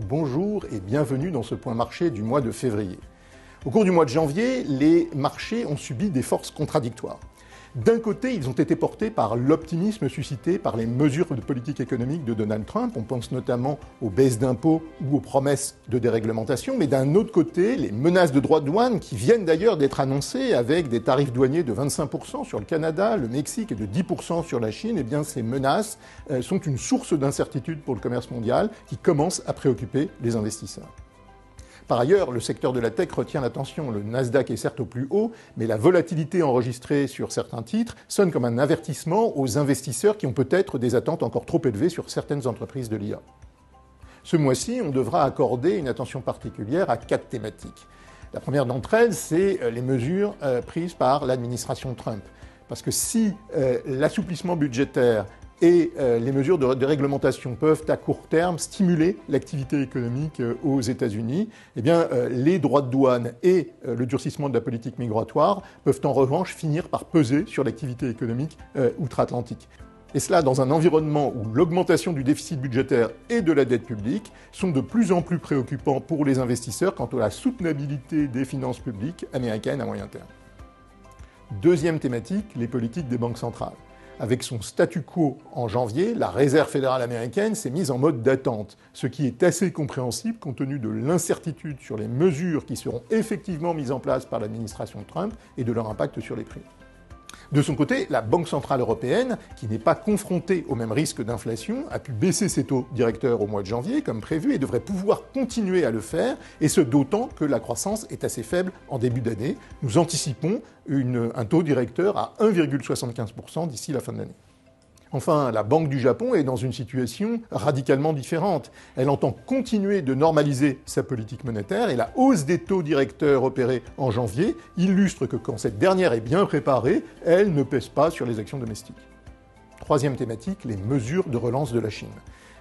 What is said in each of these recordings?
bonjour et bienvenue dans ce point marché du mois de février. Au cours du mois de janvier, les marchés ont subi des forces contradictoires. D'un côté, ils ont été portés par l'optimisme suscité par les mesures de politique économique de Donald Trump. On pense notamment aux baisses d'impôts ou aux promesses de déréglementation. Mais d'un autre côté, les menaces de droits de douane, qui viennent d'ailleurs d'être annoncées avec des tarifs douaniers de 25% sur le Canada, le Mexique et de 10% sur la Chine, eh bien ces menaces sont une source d'incertitude pour le commerce mondial qui commence à préoccuper les investisseurs. Par ailleurs, le secteur de la tech retient l'attention. Le Nasdaq est certes au plus haut, mais la volatilité enregistrée sur certains titres sonne comme un avertissement aux investisseurs qui ont peut-être des attentes encore trop élevées sur certaines entreprises de l'IA. Ce mois-ci, on devra accorder une attention particulière à 4 thématiques. La première d'entre elles, c'est les mesures prises par l'administration Trump. Parce que si l'assouplissement budgétaire et les mesures de réglementation peuvent à court terme stimuler l'activité économique aux États-Unis, eh bien les droits de douane et le durcissement de la politique migratoire peuvent en revanche finir par peser sur l'activité économique outre-Atlantique. Et cela dans un environnement où l'augmentation du déficit budgétaire et de la dette publique sont de plus en plus préoccupants pour les investisseurs quant à la soutenabilité des finances publiques américaines à moyen terme. Deuxième thématique, les politiques des banques centrales. Avec son statu quo en janvier, la Réserve fédérale américaine s'est mise en mode d'attente, ce qui est assez compréhensible compte tenu de l'incertitude sur les mesures qui seront effectivement mises en place par l'administration Trump et de leur impact sur les prix. De son côté, la Banque centrale européenne, qui n'est pas confrontée au même risque d'inflation, a pu baisser ses taux directeurs au mois de janvier, comme prévu, et devrait pouvoir continuer à le faire, et ce d'autant que la croissance est assez faible en début d'année. Nous anticipons un taux directeur à 1,75% d'ici la fin de l'année. Enfin, la Banque du Japon est dans une situation radicalement différente. Elle entend continuer de normaliser sa politique monétaire et la hausse des taux directeurs opérés en janvier illustre que quand cette dernière est bien préparée, elle ne pèse pas sur les actions domestiques. Troisième thématique, les mesures de relance de la Chine.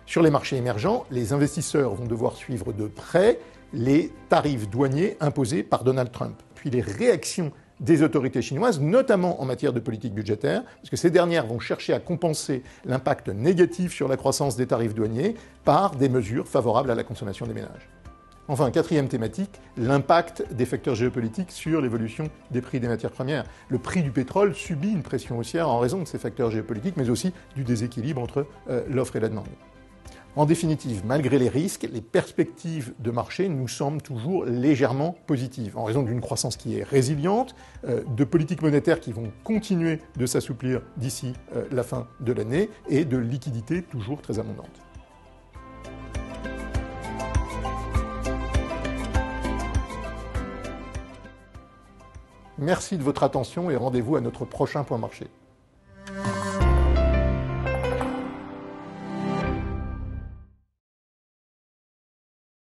Sur les marchés émergents, les investisseurs vont devoir suivre de près les tarifs douaniers imposés par Donald Trump, puis les réactions des autorités chinoises, notamment en matière de politique budgétaire, parce que ces dernières vont chercher à compenser l'impact négatif sur la croissance des tarifs douaniers par des mesures favorables à la consommation des ménages. Enfin, quatrième thématique, l'impact des facteurs géopolitiques sur l'évolution des prix des matières premières. Le prix du pétrole subit une pression haussière en raison de ces facteurs géopolitiques, mais aussi du déséquilibre entre l'offre et la demande. En définitive, malgré les risques, les perspectives de marché nous semblent toujours légèrement positives, en raison d'une croissance qui est résiliente, de politiques monétaires qui vont continuer de s'assouplir d'ici la fin de l'année, et de liquidités toujours très abondantes. Merci de votre attention et rendez-vous à notre prochain point marché.